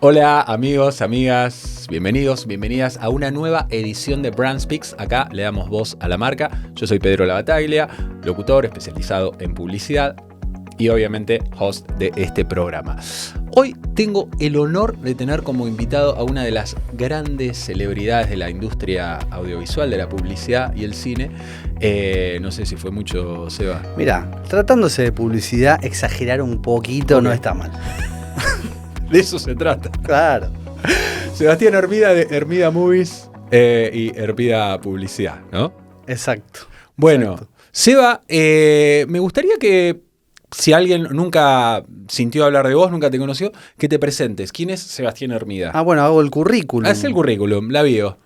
Hola amigos, amigas, bienvenidos, bienvenidas a una nueva edición de Brand Speaks. Acá le damos voz a la marca. Yo soy Pedro Labataglia, locutor especializado en publicidad y obviamente host de este programa. Hoy tengo el honor de tener como invitado a una de las grandes celebridades de la industria audiovisual, de la publicidad y el cine. No sé si fue mucho, Seba. Mira, tratándose de publicidad, exagerar un poquito no está mal. De eso se trata. Claro. Sebastián Hermida de Hermida Movies y Hermida Publicidad, ¿no? Exacto. Bueno, exacto. Seba, me gustaría que si alguien nunca sintió hablar de vos, nunca te conoció, que te presentes. ¿Quién es Sebastián Hermida? Bueno, hago el currículum. Es el currículum, la bio.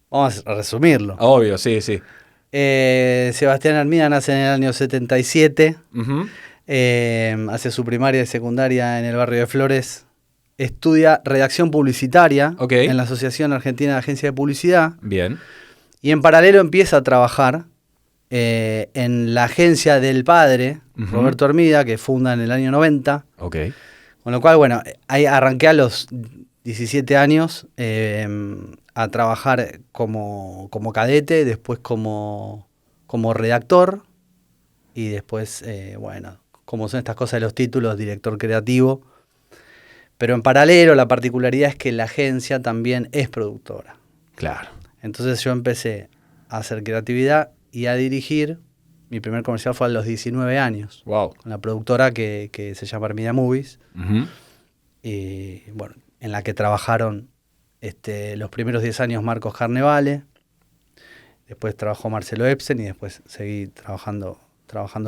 Vamos a resumirlo. Obvio, sí, sí. Sebastián Hermida nace en el año 77. Uh-huh. Hace su primaria y secundaria en el barrio de Flores. Estudia redacción publicitaria en la Asociación Argentina de Agencias de Publicidad. Bien. Y en paralelo empieza a trabajar en la agencia del padre, Roberto Hermida, que funda en el año 90. Okay. Con lo cual, bueno, ahí arranqué a los 17 años a trabajar como cadete, después como redactor y después, bueno, como son estas cosas de los títulos, director creativo. Pero en paralelo, la particularidad es que la agencia también es productora. Claro. Entonces yo empecé a hacer creatividad y a dirigir. Mi primer comercial fue a los 19 años. Wow. Con la productora que se llama Hermida Movies. Uh-huh. Y bueno, en la que trabajaron los primeros 10 años Marcos Carnevale. Después trabajó Marcelo Epstein y después seguí trabajando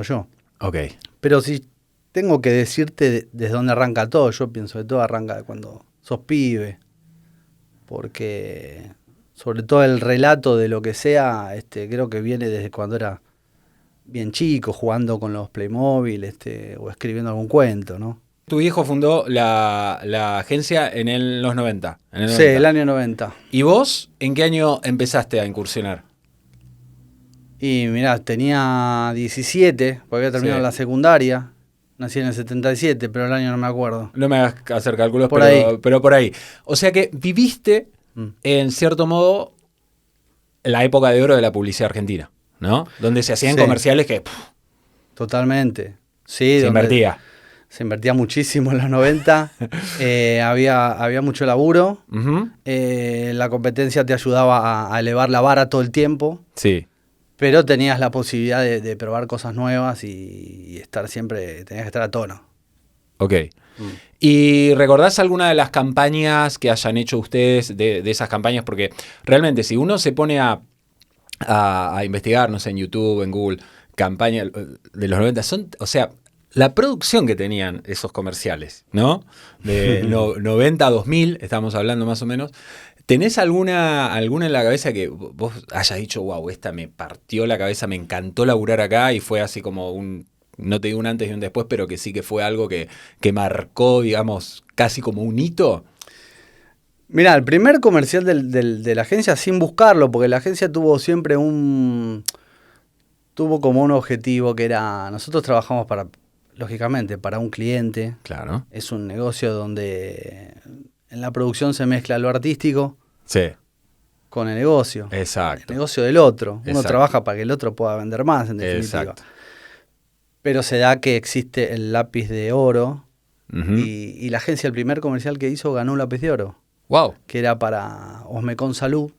yo. Ok. Pero si tengo que decirte desde dónde arranca todo, yo pienso que todo arranca de cuando sos pibe. Porque sobre todo el relato de lo que sea, creo que viene desde cuando era bien chico, jugando con los Playmobil, o escribiendo algún cuento, ¿no? Tu viejo fundó la agencia en los 90. Sí, el año 90. ¿Y vos en qué año empezaste a incursionar? Y mirá, tenía 17, porque había terminado la secundaria. Nací en el 77, pero el año no me acuerdo. No me hagas hacer cálculos, por pero por ahí. O sea que viviste, en cierto modo, la época de oro de la publicidad argentina, ¿no? Donde se hacían comerciales que... Totalmente. Sí, se invertía. Se invertía muchísimo en los 90. Había mucho laburo. Uh-huh. La competencia te ayudaba a elevar la vara todo el tiempo. Sí. Pero tenías la posibilidad de probar cosas nuevas y estar siempre, tenías que estar a tono. Ok. ¿Y recordás alguna de las campañas que hayan hecho ustedes de esas campañas? Porque realmente si uno se pone a investigar, no sé, en YouTube, en Google, campañas de los 90, o sea, la producción que tenían esos comerciales, ¿no? De 90 a 2000, estamos hablando más o menos. ¿Tenés alguna en la cabeza que vos hayas dicho, wow, esta me partió la cabeza, me encantó laburar acá y fue así como no te digo un antes y un después, pero que sí que fue algo que marcó, digamos, casi como un hito? Mirá, el primer comercial de la agencia, sin buscarlo, porque la agencia tuvo siempre tuvo como un objetivo que era, nosotros trabajamos lógicamente, para un cliente. Claro. Es un negocio donde en la producción se mezcla lo artístico con el negocio. Exacto. El negocio del otro. Uno Exacto. trabaja para que el otro pueda vender más, en definitiva. Exacto. Pero se da que existe el lápiz de oro. Uh-huh. Y la agencia, el primer comercial que hizo, ganó un lápiz de oro. Wow. Que era para Osmecon Salud.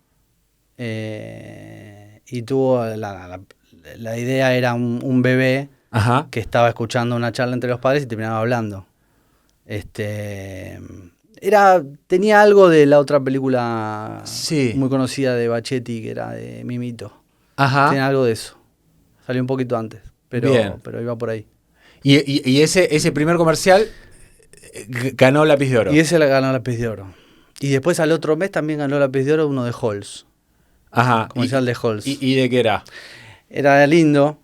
Y tuvo la idea era un bebé. Ajá. Que estaba escuchando una charla entre los padres y terminaba hablando. Tenía algo de la otra película muy conocida de Bachetti, que era de Mimito. Ajá. Tenía algo de eso. Salió un poquito antes, pero iba por ahí. Y ese primer comercial ganó Lápiz de Oro. Y ese le ganó Lápiz de Oro. Y después al otro mes también ganó Lápiz de Oro uno de Halls. Ajá. Comercial de Halls. ¿Y de qué era? Era lindo,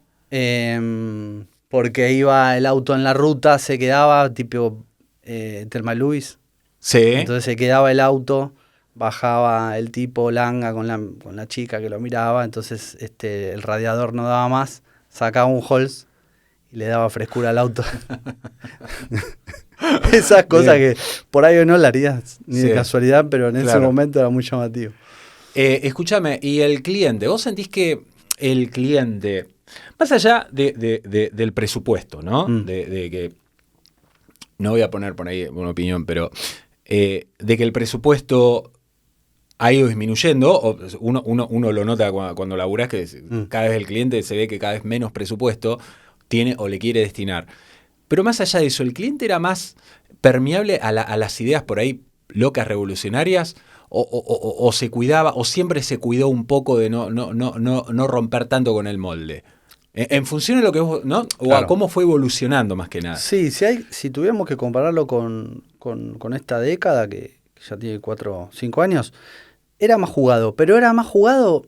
porque iba el auto en la ruta, se quedaba tipo Thelma y Luis. Sí. Entonces se quedaba el auto, bajaba el tipo langa con la chica que lo miraba, entonces el radiador no daba más, sacaba un Halls y le daba frescura al auto. Esas cosas Bien. que por ahí no la harías ni Sí. de casualidad, pero en ese Claro. momento era muy llamativo. Escúchame, y el cliente, ¿vos sentís que el cliente, más allá del presupuesto, ¿no? Mm. De que, no voy a poner por ahí una opinión, pero de que el presupuesto ha ido disminuyendo, o uno lo nota cuando laburás, que cada vez el cliente se ve que cada vez menos presupuesto tiene o le quiere destinar. Pero más allá de eso, ¿el cliente era más permeable a las ideas por ahí locas, revolucionarias? ¿O se cuidaba, o siempre se cuidó un poco de no romper tanto con el molde? En función de lo que vos, ¿no? O a Claro. cómo fue evolucionando más que nada. Sí, si tuviéramos que compararlo con esta década, que ya tiene 4 o 5 años, era más jugado, pero era más jugado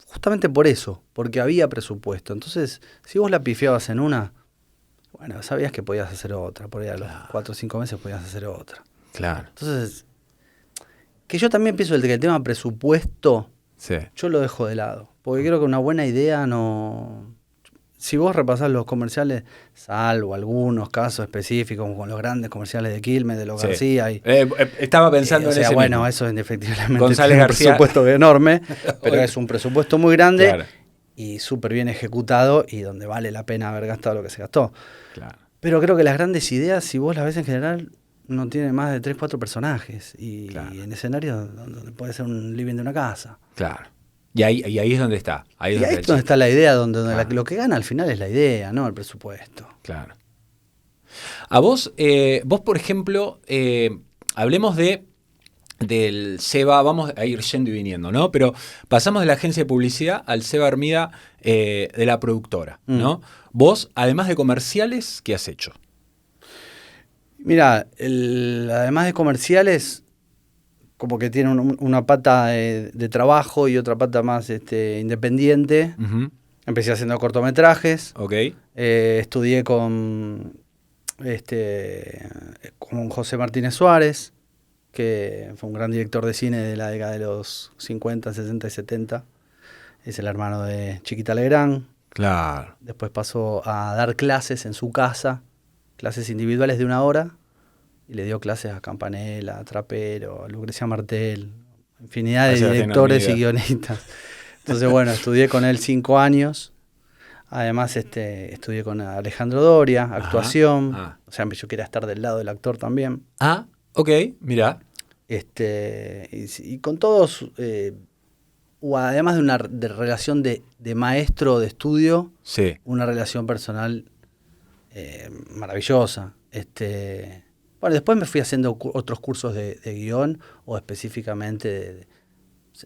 justamente por eso, porque había presupuesto. Entonces, si vos la pifiabas en una, bueno, sabías que podías hacer otra, por ahí a los 4 o 5 meses podías hacer otra. Claro. Entonces, que yo también pienso que el tema presupuesto, Sí. yo lo dejo de lado, porque creo que una buena idea no... Si vos repasás los comerciales, salvo algunos casos específicos, como con los grandes comerciales de Quilmes, de los Sí. García, y, Estaba pensando o en sea, ese bueno, mismo. eso indefectiblemente González tiene un García. presupuesto enorme, pero es un presupuesto muy grande Claro. y súper bien ejecutado y donde vale la pena haber gastado lo que se gastó. Claro. Pero creo que las grandes ideas, si vos las ves en general, no tienen más de 3, 4 personajes y Claro. en escenarios donde puede ser un living de una casa. Claro. Y ahí es donde está. Ahí es Y ahí donde es donde está. está la idea, donde Claro. lo que gana al final es la idea, no el presupuesto. Claro. A vos, por ejemplo, hablemos del SEBA, vamos a ir yendo y viniendo, ¿no? Pero pasamos de la agencia de publicidad al SEBA Armida de la productora, ¿no? Vos, además de comerciales, ¿qué has hecho? Mira, además de comerciales, como que tiene una pata de trabajo y otra pata más independiente. Uh-huh. Empecé haciendo cortometrajes. Ok. Estudié con José Martínez Suárez, que fue un gran director de cine de la década de los 50, 60 y 70. Es el hermano de Chiquita Legrand. Claro. Después pasó a dar clases en su casa, clases individuales de 1 hora, y le dio clases a Campanella, a Trapero, a Lucrecia Martel, infinidad de directores y guionistas. Entonces, bueno, estudié con él 5 años. Además, estudié con Alejandro Doria, actuación. O sea, yo quería estar del lado del actor también. Ah, ok, mirá. Y con todos, además de una relación de maestro de estudio, Sí. una relación personal maravillosa. Bueno, después me fui haciendo otros cursos de guión o específicamente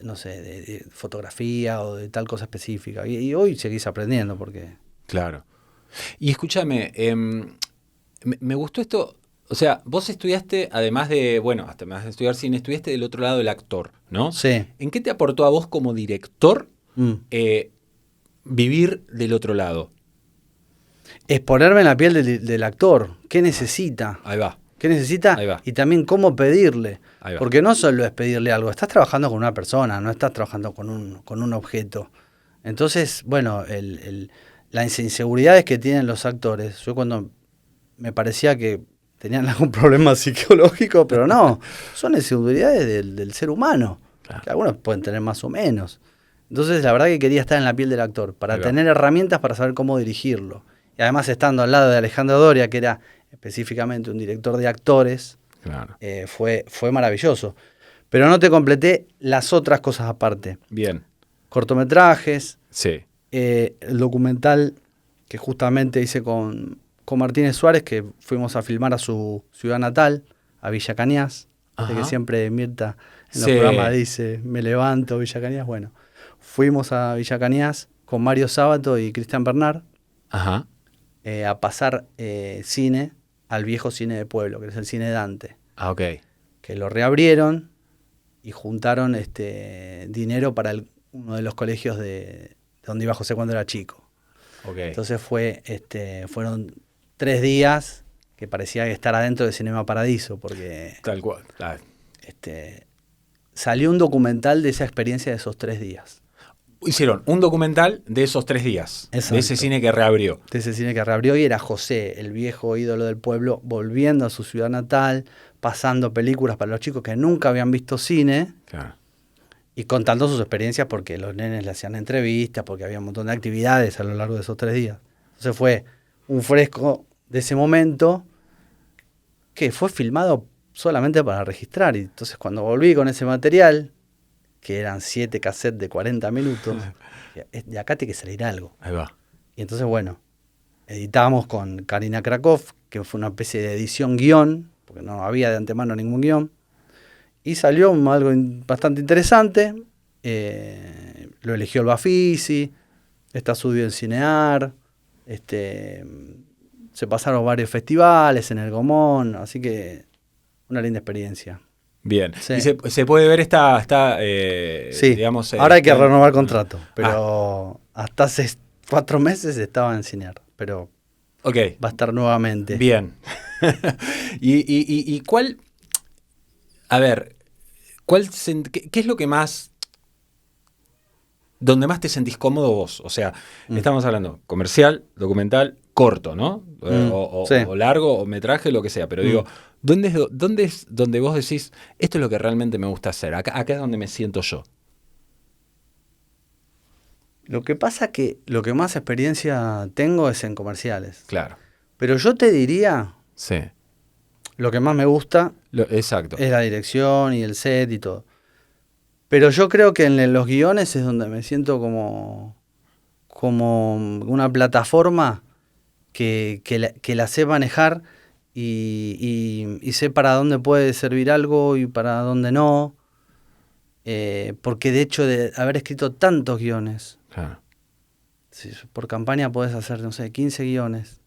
de fotografía o de tal cosa específica. Y hoy seguís aprendiendo porque... Claro. Y escúchame, me gustó esto. O sea, vos estudiaste, además de estudiar cine, estudiaste del otro lado del actor, ¿no? Sí. ¿En qué te aportó a vos como director vivir del otro lado? Es ponerme en la piel del actor. ¿Qué necesita? Ahí va. ¿Qué necesita? Ahí va. Y también cómo pedirle. Ahí va. Porque no solo es pedirle algo, estás trabajando con una persona, no estás trabajando con un objeto. Entonces, bueno, las inseguridades que tienen los actores, yo cuando me parecía que tenían algún problema psicológico, pero no, son inseguridades del ser humano, Claro. que algunos pueden tener más o menos. Entonces, la verdad que quería estar en la piel del actor, para tener herramientas para saber cómo dirigirlo. Y además, estando al lado de Alejandro Doria, que era específicamente un director de actores, Claro. fue maravilloso. Pero no te completé las otras cosas aparte. Bien. Cortometrajes, Sí. el documental que justamente hice con Martínez Suárez, que fuimos a filmar a su ciudad natal, a Villa Cañas, de que siempre Mirta en los programas dice, me levanto, Villa Cañas. Bueno, fuimos a Villa Cañas con Mario Sábato y Cristian Bernard a pasar cine al viejo cine de pueblo, que es el cine Dante. Ah, ok. Que lo reabrieron y juntaron dinero para uno de los colegios de donde iba José cuando era chico. Okay. Entonces fueron 3 días que parecía estar adentro de Cinema Paradiso, porque Tal cual. salió un documental de esa experiencia de esos 3 días. Hicieron un documental de esos 3 días. Exacto. De ese cine que reabrió. De ese cine que reabrió y era José, el viejo ídolo del pueblo, volviendo a su ciudad natal, pasando películas para los chicos que nunca habían visto cine Claro. y contando sus experiencias porque los nenes le hacían entrevistas, porque había un montón de actividades a lo largo de esos 3 días. Entonces fue un fresco de ese momento que fue filmado solamente para registrar. Y entonces cuando volví con ese material, que eran 7 cassettes de 40 minutos, de acá tiene que salir algo. Ahí va. Y entonces, bueno, editamos con Karina Krakow, que fue una especie de edición guión, porque no había de antemano ningún guión, y salió algo bastante interesante. Lo eligió el Bafisi, está subido en Cinear, se pasaron varios festivales en el Gomón, así que una linda experiencia. Bien. Sí. Y se puede ver Sí, digamos... ahora hay que renovar contrato, pero hasta hace 4 meses estaba en Cinear, pero Ok. va a estar nuevamente. Bien. ¿Y cuál... A ver, ¿qué es lo que más... donde más te sentís cómodo vos? O sea, estamos hablando comercial, documental, corto, ¿no? Sí. O largo, o metraje, lo que sea. Pero digo, ¿dónde es donde vos decís, esto es lo que realmente me gusta hacer? Acá es donde me siento yo. Lo que pasa que lo que más experiencia tengo es en comerciales. Claro. Pero yo te diría, Sí. lo que más me gusta Exacto. es la dirección y el set y todo. Pero yo creo que en los guiones es donde me siento como una plataforma que la sé manejar y sé para dónde puede servir algo y para dónde no. Porque de hecho de haber escrito tantos guiones, Claro. por campaña podés hacer, no sé, 15 guiones,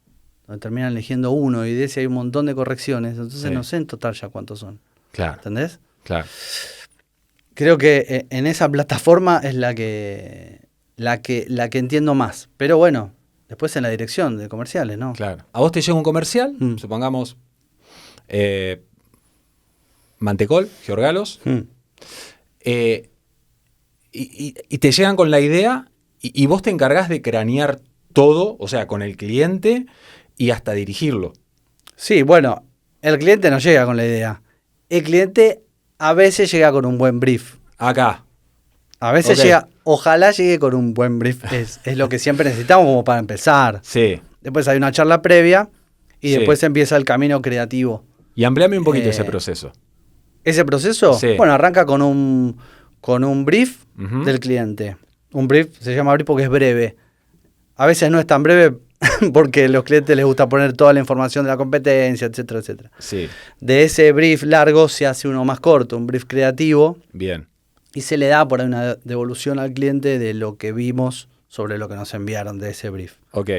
donde terminan eligiendo uno y de ese hay un montón de correcciones, entonces Sí. no sé en total ya cuántos son. Claro. ¿Entendés? Claro. Creo que en esa plataforma es la que entiendo más. Pero bueno, después en la dirección de comerciales, ¿no? Claro. A vos te llega un comercial, Mm. supongamos Mantecol, Georgalos, y te llegan con la idea y vos te encargás de cranear todo, o sea, con el cliente y hasta dirigirlo. Sí, bueno, el cliente no llega con la idea. El cliente a veces llega con un buen brief. Acá. A veces Ok. llega, ojalá llegue con un buen brief. Es lo que siempre necesitamos como para empezar. Sí. Después hay una charla previa y Sí. después empieza el camino creativo. Y ampliame un poquito ese proceso. Ese proceso, Sí. bueno, arranca con un brief Ujú. del cliente. Un brief se llama brief porque es breve. A veces no es tan breve porque a los clientes les gusta poner toda la información de la competencia, etcétera, etcétera. Sí. De ese brief largo se hace uno más corto, un brief creativo, Bien. y se le da por ahí una devolución al cliente de lo que vimos sobre lo que nos enviaron de ese brief. Ok.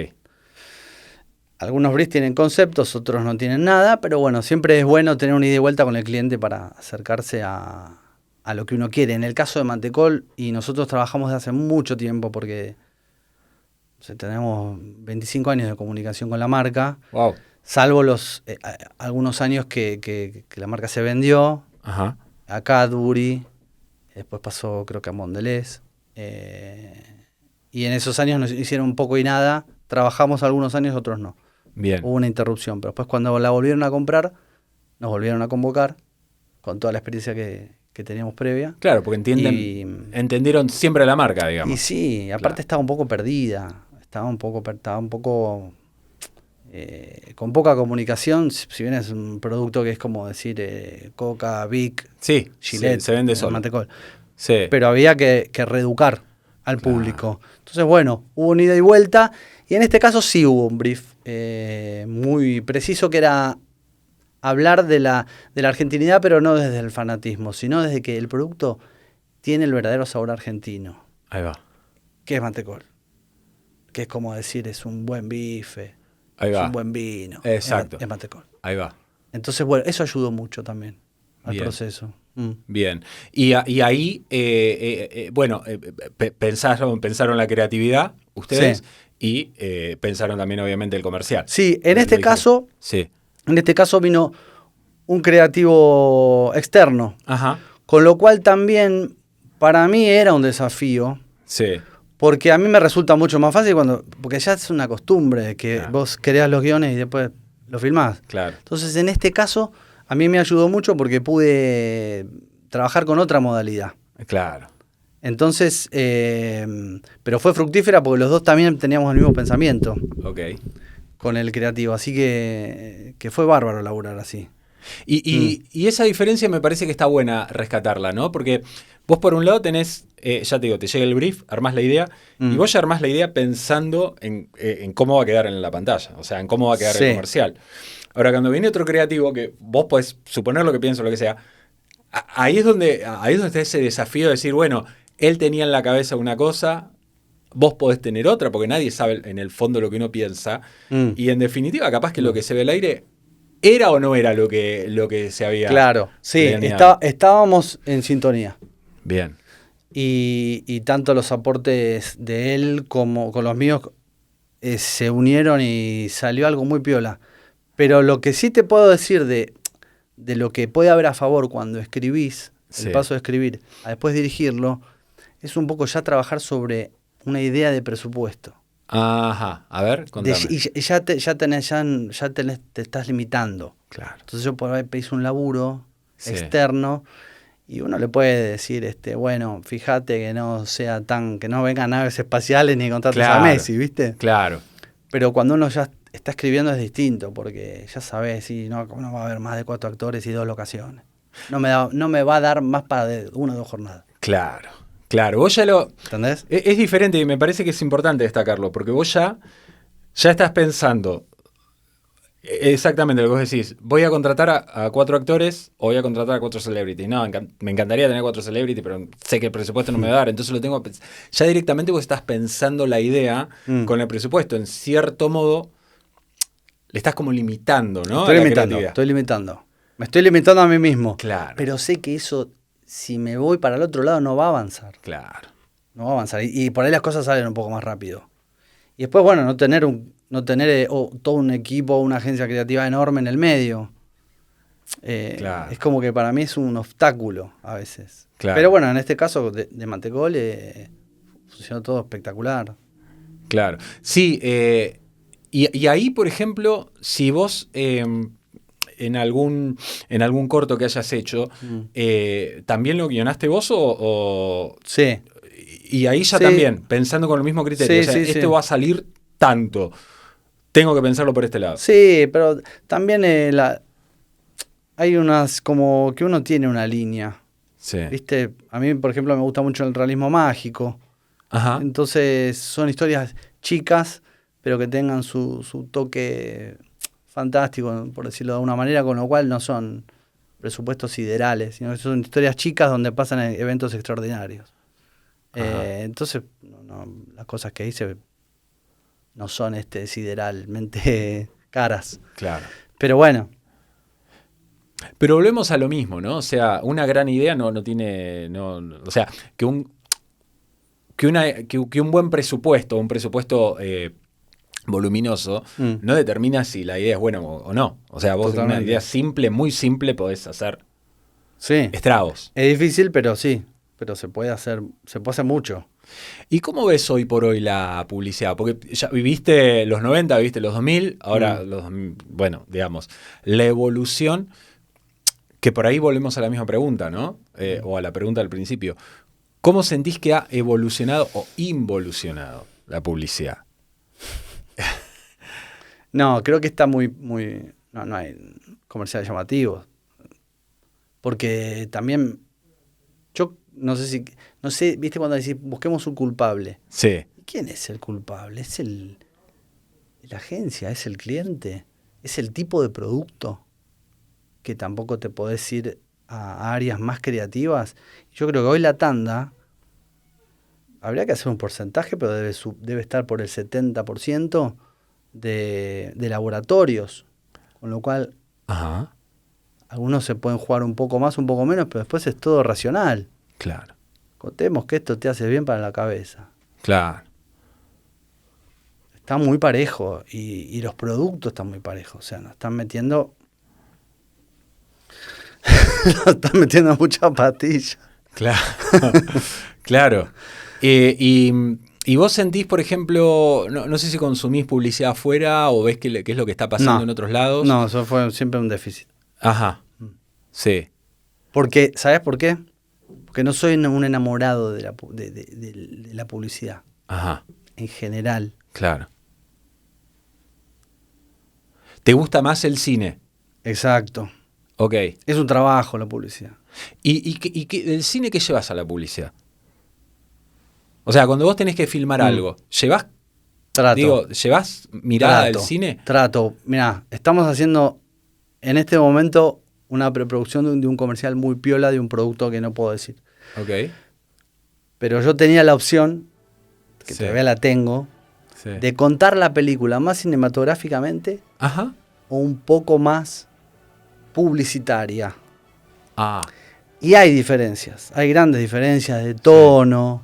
Algunos briefs tienen conceptos, otros no tienen nada, pero bueno, siempre es bueno tener una ida y vuelta con el cliente para acercarse a lo que uno quiere. En el caso de Mantecol, y nosotros trabajamos desde hace mucho tiempo porque tenemos 25 años de comunicación con la marca, Wow. salvo los algunos años que la marca se vendió Ajá. a Cadbury, después pasó creo que a Mondelez, y en esos años nos hicieron un poco y nada, trabajamos algunos años, otros no. Bien. Hubo una interrupción, pero después cuando la volvieron a comprar, nos volvieron a convocar con toda la experiencia que teníamos previa. Claro, porque entendieron siempre la marca, digamos. Y sí, aparte Claro. estaba un poco perdida, estaba un poco con poca comunicación, si bien es un producto que es como decir Coca, Vic, Sí, Gillette, se vende solo. Mantecol. Sí. Pero había que reeducar al Claro. público. Entonces, bueno, hubo una ida y vuelta, y en este caso sí hubo un brief muy preciso que era hablar de la argentinidad, pero no desde el fanatismo, sino desde que el producto tiene el verdadero sabor argentino, Ahí va. que es Mantecol. Que es como decir, es un buen bife, Ahí es va. un buen vino. Exacto. Es Mantecol. Ahí va. Entonces, bueno, eso ayudó mucho también al Bien. proceso. Bien. Y ahí, pensaron la creatividad ustedes Sí. y pensaron también, obviamente, el comercial. Sí, en Lo este dijeron. caso, Sí. vino un creativo externo, Ajá. con lo cual también para mí era un desafío Sí. Porque a mí me resulta mucho más fácil porque ya es una costumbre que Claro. vos creás los guiones y después los filmás. Claro. Entonces, en este caso, a mí me ayudó mucho porque pude trabajar con otra modalidad. Claro. Entonces, pero fue fructífera porque los dos también teníamos el mismo pensamiento Ok. con el creativo. Así que fue bárbaro laburar así. Y esa diferencia me parece que está buena rescatarla, ¿no? Porque vos por un lado tenés, ya te digo, te llega el brief, armás la idea, y vos ya armás la idea pensando en cómo va a quedar en la pantalla, o sea, en cómo va a quedar el comercial. Ahora, cuando viene otro creativo, que vos podés suponer lo que pienso, lo que sea, ahí es donde está ese desafío de decir, bueno, él tenía en la cabeza una cosa, vos podés tener otra, porque nadie sabe en el fondo lo que uno piensa, y en definitiva, capaz que lo que se ve al aire ¿era o no era lo que se había Claro, sí, planeado? estábamos en sintonía. Bien. Y tanto los aportes de él como con los míos se unieron y salió algo muy piola. Pero lo que sí te puedo decir de lo que puede haber a favor cuando escribís, Sí. el paso de escribir a después dirigirlo, es un poco ya trabajar sobre una idea de presupuesto. Ajá, a ver, contame. Y ya te estás limitando. Claro. Entonces yo por ahí hice un laburo Sí. externo y uno le puede decir, bueno, fíjate que no sea que no vengan naves espaciales ni contratos Claro. a Messi, ¿viste? Claro. Pero cuando uno ya está escribiendo es distinto, porque ya sabes, no va a haber más de 4 actores y 2 locaciones. No me va a dar más para 1 o 2 jornadas. Claro. Claro, vos ya lo... ¿Entendés? Es diferente y me parece que es importante destacarlo, porque vos ya estás pensando exactamente lo que vos decís. Voy a contratar a 4 actores o voy a contratar a 4 celebrities. No, me encantaría tener 4 celebrities, pero sé que el presupuesto no me va a dar, entonces lo tengo... Ya directamente vos estás pensando la idea con el presupuesto. En cierto modo, le estás como limitando, ¿no? Estoy limitando. Me estoy limitando a mí mismo. Claro. Pero sé que eso, si me voy para el otro lado, no va a avanzar. Claro. No va a avanzar. Y por ahí las cosas salen un poco más rápido. Y después, bueno, no tener todo un equipo, una agencia creativa enorme en el medio. Claro. Es como que para mí es un obstáculo a veces. Claro. Pero bueno, en este caso de Mantecol funcionó todo espectacular. Claro. Sí, y ahí, por ejemplo, si vos en algún corto que hayas hecho, ¿también lo guionaste vos o...? Sí. Y ahí ya Sí. También, pensando con el mismo criterio. Sí, O sea, sí, esto sí. va a salir tanto. Tengo que pensarlo por este lado. Sí, pero también hay unas como que uno tiene una línea. Sí. ¿Viste? A mí, por ejemplo, me gusta mucho el realismo mágico. Ajá. Entonces son historias chicas, pero que tengan su toque fantástico, por decirlo de alguna manera, con lo cual no son presupuestos siderales, sino que son historias chicas donde pasan eventos extraordinarios. Entonces, las cosas que hice no son sideralmente caras. Claro. Pero bueno. Pero volvemos a lo mismo, ¿no? O sea, una gran idea no tiene... o sea, que un buen presupuesto, un presupuesto voluminoso, no determina si la idea es buena o no. O sea, vos con una idea simple, muy simple, podés hacer estragos. Es difícil, pero sí. Pero se puede hacer mucho. ¿Y cómo ves hoy por hoy la publicidad? Porque ya viviste los 90, viviste los 2000, ahora bueno, digamos, la evolución, que por ahí volvemos a la misma pregunta, ¿no? O a la pregunta del principio. ¿Cómo sentís que ha evolucionado o involucionado la publicidad? No, creo que está muy... No hay comerciales llamativos. Porque también... Yo no sé, ¿viste cuando decís busquemos un culpable? Sí. ¿Quién es el culpable? ¿Es la agencia? ¿Es el cliente? ¿Es el tipo de producto? Que tampoco te podés ir a áreas más creativas. Yo creo que hoy la tanda, habría que hacer un porcentaje, pero debe estar por el 70% de laboratorios. Con lo cual, algunos se pueden jugar un poco más, un poco menos, pero después es todo racional. Claro. Contemos que esto te hace bien para la cabeza. Claro. Está muy parejo y los productos están muy parejos. O sea, nos están metiendo... nos están metiendo mucha patilla. Claro. Claro. Y vos sentís, por ejemplo, no sé si consumís publicidad afuera o ves qué es lo que está pasando en otros lados. No, eso fue siempre un déficit. Ajá, sí. Porque, ¿sabes por qué? Porque no soy un enamorado de la publicidad. Ajá, En general. claro. ¿Te gusta más el cine? Exacto. Ok. Es un trabajo la publicidad. ¿Y del cine qué llevas a la publicidad? O sea, cuando vos tenés que filmar algo, ¿llevás mirada al cine? Trato. Mirá, estamos haciendo en este momento una preproducción de un comercial muy piola de un producto que no puedo decir. Ok. Pero yo tenía la opción, que Sí. todavía la tengo, Sí. de contar la película más cinematográficamente Ajá. o un poco más publicitaria. Ah, Y hay diferencias, hay grandes diferencias de tono,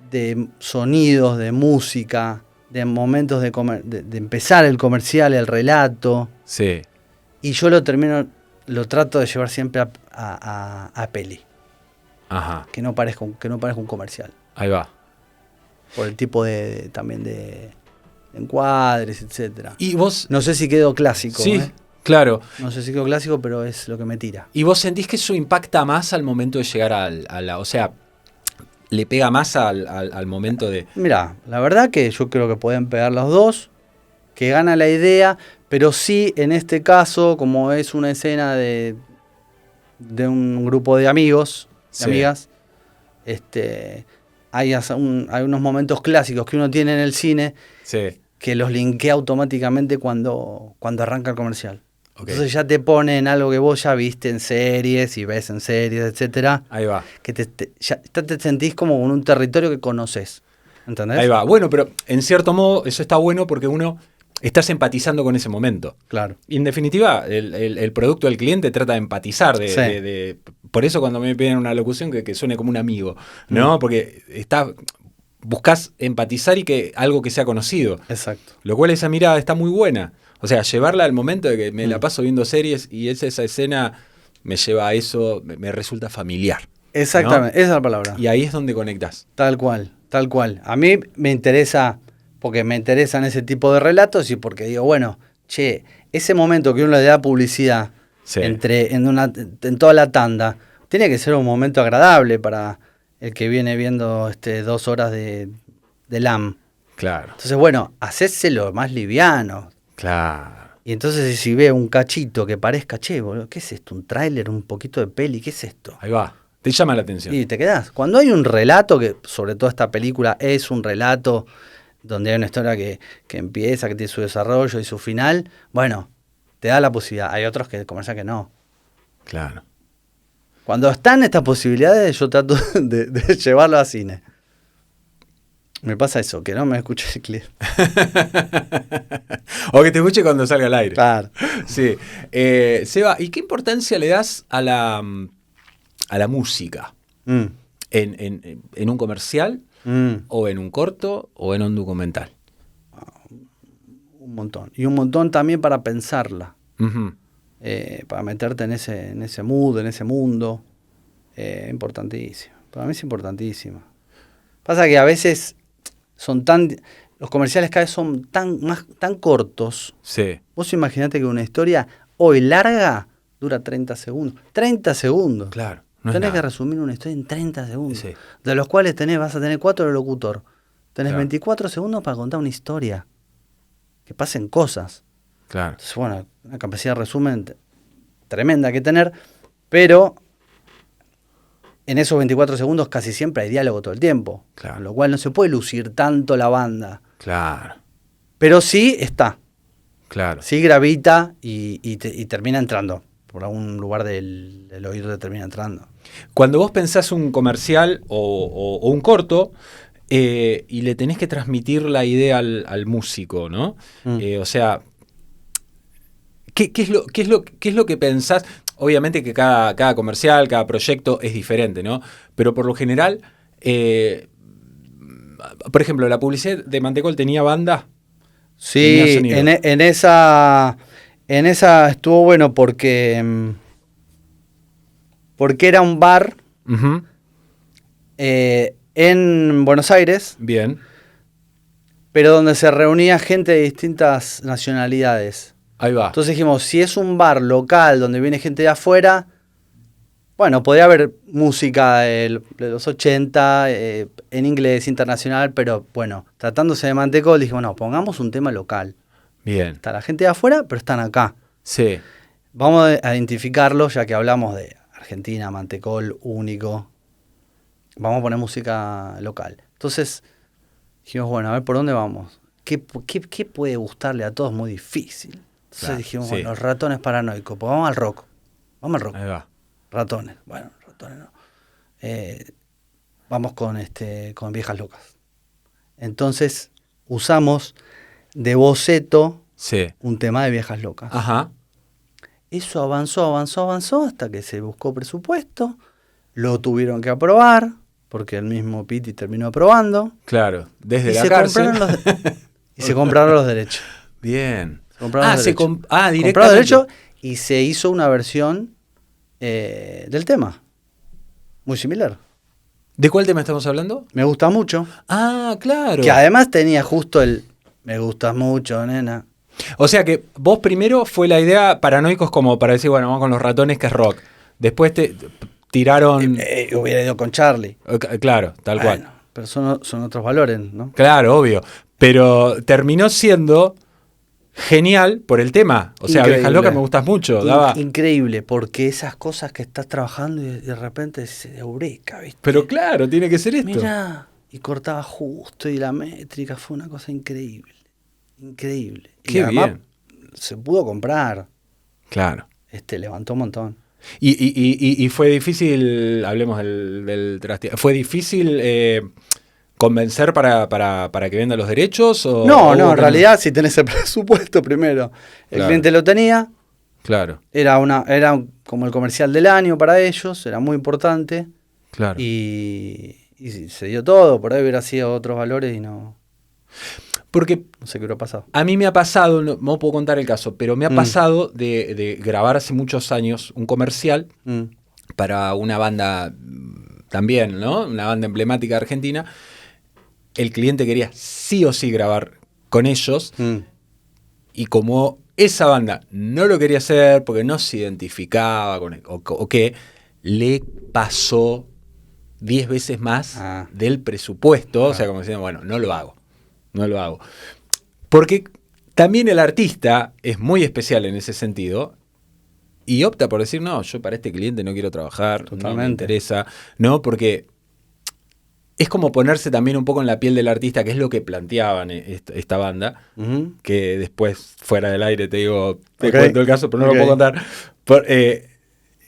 de sonidos, de música, de momentos de empezar el comercial, el relato. sí. Y yo lo trato de llevar siempre a peli, Ajá. que no parezca un comercial. Ahí va. Por el tipo también de encuadres, etcétera. Y vos... No sé si quedó clásico. Sí, claro. No sé si quedó clásico, pero es lo que me tira. ¿Y vos sentís que eso impacta más al momento de llegar o sea, le pega más al momento de... Mirá, la verdad que yo creo que pueden pegar los dos, que gana la idea, pero sí, en este caso, como es una escena de un grupo de amigos, de Sí. amigas, hay unos momentos clásicos que uno tiene en el cine Sí. que los linkea automáticamente cuando arranca el comercial. Ok. Entonces ya te ponen algo que vos ya viste en series y ves en series, etcétera, Ahí va. que ya te sentís como en un territorio que conoces. ¿Entendés? Ahí va. Bueno, pero en cierto modo eso está bueno porque uno estás empatizando con ese momento. Claro. Y en definitiva, el producto del cliente trata de empatizar. Sí. Por eso cuando me piden una locución que suene como un amigo, ¿no? Porque buscas empatizar y que algo que sea conocido. Exacto. Lo cual esa mirada está muy buena. O sea, llevarla al momento de que me la paso viendo series y esa escena me lleva a eso, me resulta familiar. Exactamente, ¿no? esa es la palabra. Y ahí es donde conectás. Tal cual, tal cual. A mí me interesa, porque me interesan ese tipo de relatos y porque digo, bueno, che, ese momento que uno le da publicidad Sí. en toda la tanda, tiene que ser un momento agradable para el que viene viendo 2 horas de LAM. Claro, Entonces, bueno, hacéselo más liviano. claro. Y entonces si ve un cachito que parezca, che, boludo, ¿qué es esto? ¿Un tráiler, un poquito de peli? ¿Qué es esto? Ahí va. Te llama la atención. Y te quedás. Cuando hay un relato, que sobre todo esta película es un relato donde hay una historia que empieza, que tiene su desarrollo y su final, bueno, te da la posibilidad. Hay otros que comercial que no. Claro. Cuando están estas posibilidades, yo trato de llevarlo a cine. Me pasa eso, que no me escuche el clip. O que te escuche cuando salga al aire. Claro. Sí. Seba, ¿y qué importancia le das a la música? Mm. ¿En un comercial? ¿O en un corto? ¿O en un documental? Un montón. Y un montón también para pensarla. Uh-huh. Para meterte en ese mood, en ese mundo. Importantísimo. Para mí es importantísimo. Pasa que a veces los comerciales cada vez son tan cortos. Sí. Vos imaginate que una historia hoy larga dura 30 segundos. 30 segundos. Claro. No tenés es que nada. resumir una historia en 30 segundos. Sí. De los cuales vas a tener 4 de locutor. Tenés Claro. 24 segundos para contar una historia. Que pasen cosas. Claro. Entonces, bueno, una capacidad de resumen tremenda que tener, pero en esos 24 segundos casi siempre hay diálogo todo el tiempo. Claro. Con lo cual no se puede lucir tanto la banda. Claro. Pero sí está. Claro. Sí gravita y termina entrando. Por algún lugar del oído te termina entrando. Cuando vos pensás un comercial o un corto y le tenés que transmitir la idea al músico, ¿no? O sea, ¿qué es lo que pensás? Obviamente que cada comercial, cada proyecto es diferente, ¿no? Pero por lo general, por ejemplo, la publicidad de Mantecol tenía banda. Sí, en esa estuvo bueno porque era un bar. Uh-huh. en Buenos Aires, Bien. pero donde se reunía gente de distintas nacionalidades. Ahí va. Entonces dijimos, si es un bar local donde viene gente de afuera, bueno, podría haber música de los 80, en inglés, internacional, pero bueno, tratándose de Mantecol, dije, bueno, pongamos un tema local. Bien. Está la gente de afuera, pero están acá. Sí. Vamos a identificarlo, ya que hablamos de Argentina, Mantecol, único. Vamos a poner música local. Entonces dijimos, bueno, a ver por dónde vamos. ¿Qué puede gustarle a todos? Muy difícil. Entonces Claro, dijimos, sí. bueno, los Ratones Paranoicos, pues vamos al rock. Vamos al rock. Ahí va. Ratones. Bueno, Ratones no. Vamos con Viejas Locas. Entonces usamos de boceto Sí. un tema de Viejas Locas. Ajá. Eso avanzó hasta que se buscó presupuesto. Lo tuvieron que aprobar, porque el mismo Pitti terminó aprobando. Claro. Desde Y la se cárcel. y se compraron los derechos. Bien. Se compraron los derechos. Compraron directamente. los derechos y se hizo una versión del tema. Muy similar. ¿De cuál tema estamos hablando? Me gusta mucho. Ah, claro. Que además tenía justo el me gustas mucho, nena. O sea que vos primero fue la idea Paranoicos como para decir, bueno, vamos con los Ratones, que es rock. Después te tiraron... Hubiera ido con Charlie. Claro, tal Bueno, cual. pero son otros valores, ¿no? Claro, obvio. Pero terminó siendo genial por el tema. O sea, Increíble. Viejas Locas me gustas mucho. Daba... Increíble, porque esas cosas que estás trabajando y de repente se eureka, ¿viste? Pero claro, tiene que ser esto. Mirá, y cortaba justo y la métrica fue una cosa increíble. Increíble. Qué y además bien. se pudo comprar. Claro. Levantó un montón. Y fue difícil, hablemos del traste. ¿Fue difícil convencer para que venda los derechos? O, No, o en realidad si tenés el presupuesto primero. El Claro. cliente lo tenía, Claro, era como el comercial del año para ellos, era muy importante. claro. Y se dio todo, por ahí hubiera sido otros valores y no Porque sé qué hubiera pasado. a mí me ha pasado, no puedo contar el caso, pero me ha pasado de grabar hace muchos años un comercial para una banda también, ¿no? Una banda emblemática argentina. El cliente quería sí o sí grabar con ellos y como esa banda no lo quería hacer porque no se identificaba con él, o que le pasó 10 veces más del presupuesto, o sea, como diciendo, bueno, no lo hago. Porque también el artista es muy especial en ese sentido y opta por decir, no, yo para este cliente no quiero trabajar, Totalmente. no me interesa, ¿no? Porque es como ponerse también un poco en la piel del artista, que es lo que planteaban esta banda, que después, fuera del aire, te cuento el caso, pero no lo puedo contar.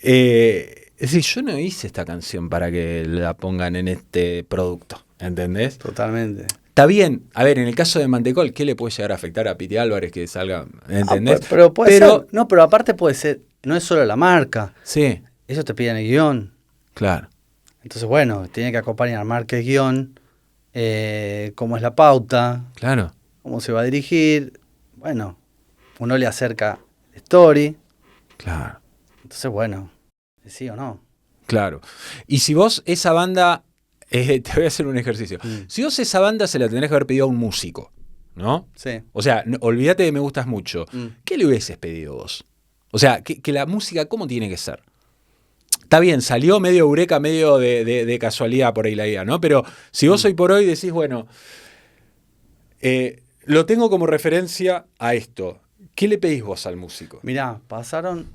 Es decir, yo no hice esta canción para que la pongan en este producto, ¿entendés? Totalmente. Está bien, a ver, en el caso de Mantecol, ¿qué le puede llegar a afectar a Piti Álvarez que salga? ¿Entendés? Pero puede ser. No, pero aparte puede ser, no es solo la marca. Sí, Ellos te piden el guión. claro. Entonces, bueno, tiene que acompañar marca y guión, cómo es la pauta, Claro. cómo se va a dirigir. Bueno, uno le acerca la story. Claro. Entonces, bueno, sí o no. Claro. Y si vos esa banda, te voy a hacer un ejercicio. Si vos esa banda se la tendrías que haber pedido a un músico, ¿no? Sí. O sea, olvídate de Me Gustas Mucho. ¿Qué le hubieses pedido vos? O sea, que la música, ¿cómo tiene que ser? Está bien, salió medio eureka, medio de casualidad por ahí la idea, ¿no? Pero si vos hoy por hoy decís, bueno, lo tengo como referencia a esto, ¿qué le pedís vos al músico? Mirá, pasaron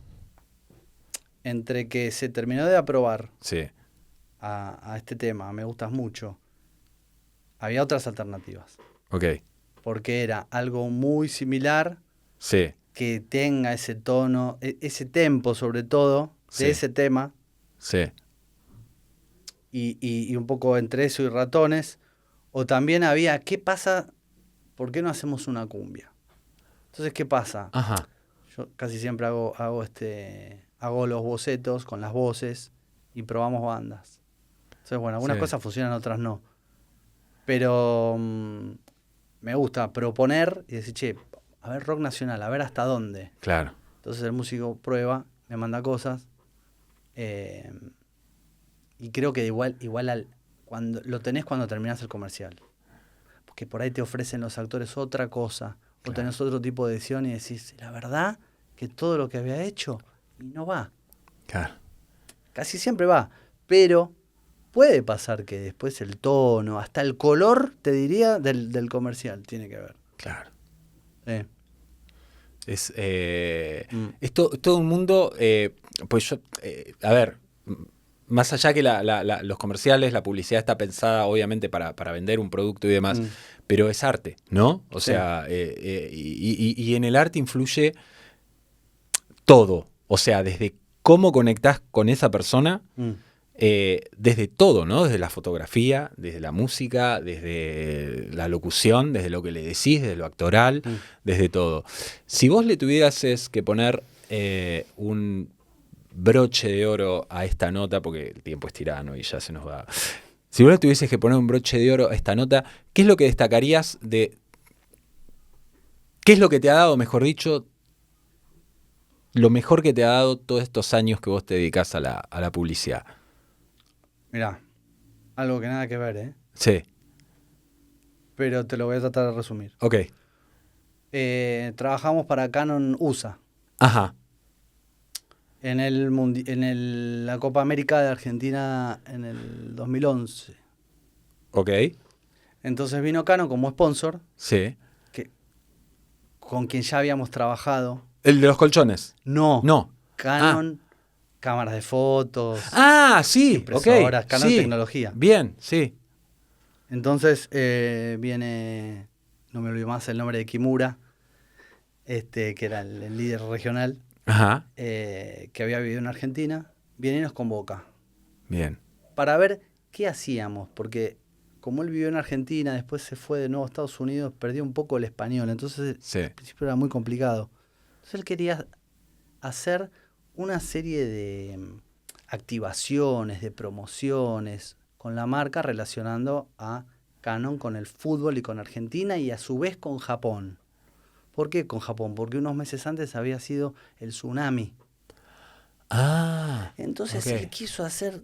entre que se terminó de aprobar Sí. a este tema, Me Gustas Mucho, había otras alternativas. Ok. Porque era algo muy similar, Sí. que tenga ese tono, ese tempo sobre todo, de ese tema, Sí. y un poco entre eso y Ratones. O también había, ¿qué pasa? ¿Por qué no hacemos una cumbia? Entonces, ¿qué pasa? Ajá. Yo casi siempre hago los bocetos con las voces y probamos bandas. Entonces, bueno, algunas cosas funcionan, otras no. Pero me gusta proponer y decir, che, a ver rock nacional, a ver hasta dónde. Claro. Entonces el músico prueba, me manda cosas. Y creo que igual lo tenés cuando terminás el comercial. Porque por ahí te ofrecen los actores otra cosa, o tenés otro tipo de edición y decís, la verdad que todo lo que había hecho, y no va. Claro. Casi siempre va, pero puede pasar que después el tono, hasta el color, te diría, del comercial tiene que ver. Claro. Sí. Es todo un mundo, pues yo, a ver, más allá que los comerciales, la publicidad está pensada obviamente para vender un producto y demás, pero es arte, ¿no? O sea, y en el arte influye todo, o sea, desde cómo conectás con esa persona, desde todo, ¿no? Desde la fotografía, desde la música, desde la locución, desde lo que le decís, desde lo actoral, desde todo. Si vos le tuvieras que poner un broche de oro a esta nota, porque el tiempo es tirano y ya se nos va. Si vos le tuvieses que poner un broche de oro a esta nota, ¿qué es lo que destacarías de... ¿Qué es lo que te ha dado, mejor dicho, lo mejor que te ha dado todos estos años que vos te dedicás a la publicidad? Mirá, algo que nada que ver, ¿eh? Sí. Pero te lo voy a tratar de resumir. Ok. Trabajamos para Canon USA. Ajá. En la Copa América de Argentina en el 2011. Ok. Entonces vino Canon como sponsor, Sí. con quien ya habíamos trabajado. ¿El de los colchones? No. No. Canon, cámaras de fotos. Sí. Impresoras, Ok. Canon Sí. Tecnología. Bien, sí. Entonces viene, no me olvido más el nombre de Kimura, que era el líder regional, Ajá. que había vivido en Argentina, viene y nos convoca Bien. para ver qué hacíamos, porque como él vivió en Argentina, después se fue de nuevo a Estados Unidos, perdió un poco el español, entonces Sí. al principio era muy complicado. Entonces él quería hacer una serie de activaciones, de promociones con la marca relacionando a Canon con el fútbol y con Argentina y a su vez con Japón. ¿Por qué con Japón? Porque unos meses antes había sido el tsunami. Entonces ok. él quiso hacer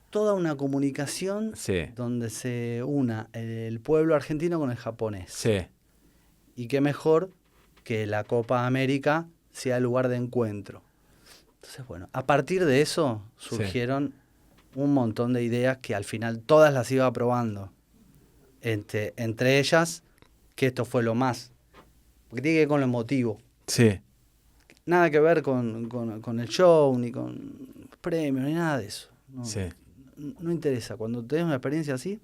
toda una comunicación Sí. donde se una el pueblo argentino con el japonés. Sí. Y qué mejor que la Copa América sea el lugar de encuentro. Entonces, bueno, a partir de eso surgieron un montón de ideas que al final todas las iba aprobando. Entre ellas, que esto fue lo más, porque tiene que ver con lo emotivo. Sí. Nada que ver con el show, ni con premios, ni nada de eso. No, Sí. no interesa. Cuando tenés una experiencia así,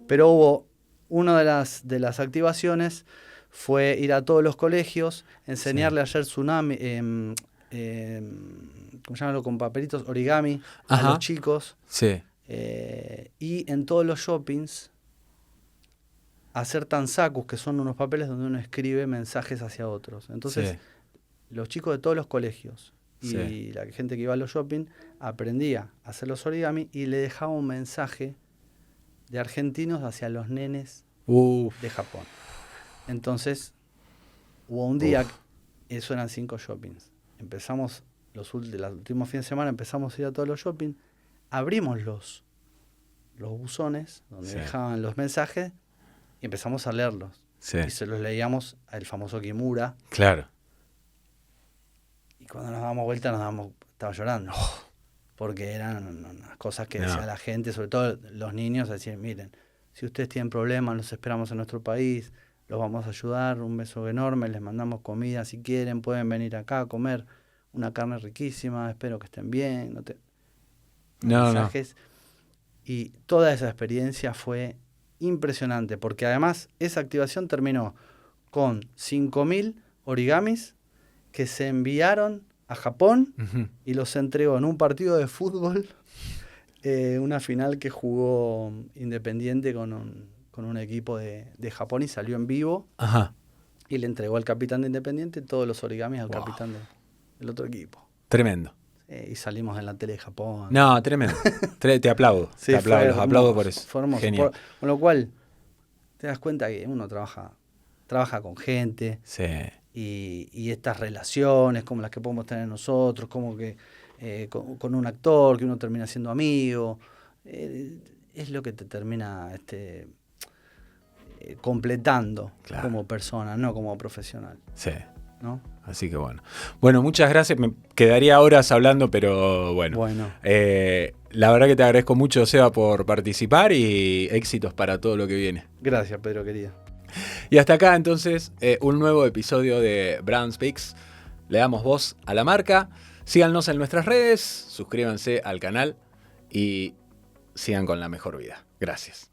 pero hubo una de las activaciones fue ir a todos los colegios, enseñarle a hacer tsunami, ¿cómo llamarlo? Con papelitos, origami, a los chicos. Sí. Y en todos los shoppings hacer tansakus, que son unos papeles donde uno escribe mensajes hacia otros. Entonces, los chicos de todos los colegios y la gente que iba a los shopping aprendía a hacer los origami y le dejaba un mensaje de argentinos hacia los nenes de Japón. Entonces, hubo un día, eso eran 5 shoppings. Empezamos, los últimos fines de semana empezamos a ir a todos los shopping, abrimos los buzones donde dejaban los mensajes y empezamos a leerlos. Y se los leíamos al famoso Kimura. Claro. Y cuando nos dábamos vuelta estaba llorando. Porque eran unas cosas que decía la gente, sobre todo los niños, decían, miren, si ustedes tienen problemas, los esperamos en nuestro país, los vamos a ayudar, un beso enorme, les mandamos comida si quieren, pueden venir acá a comer una carne riquísima, espero que estén bien. Mensajes. Y toda esa experiencia fue impresionante, porque además esa activación terminó con 5.000 origamis que se enviaron a Japón y los entregó en un partido de fútbol, una final que jugó Independiente con un equipo de Japón y salió en vivo. Y le entregó al capitán de Independiente todos los origamis al capitán del otro equipo. Tremendo. Y salimos en la tele de Japón. No, tremendo. Te aplaudo. Sí, te aplaudo, los hermoso, aplaudo por eso. Fue hermoso. Genial. Con lo cual, te das cuenta que uno trabaja con gente. Sí. Y estas relaciones como las que podemos tener nosotros, como que con un actor que uno termina siendo amigo, es lo que te termina completando como persona, no como profesional. Sí. ¿No? Así que bueno. Bueno, muchas gracias. Me quedaría horas hablando, pero bueno. La verdad que te agradezco mucho, Seba, por participar y éxitos para todo lo que viene. Gracias, Pedro, querido. Y hasta acá, entonces, un nuevo episodio de Brand Speaks. Le damos voz a la marca. Síganos en nuestras redes, suscríbanse al canal y sigan con la mejor vida. Gracias.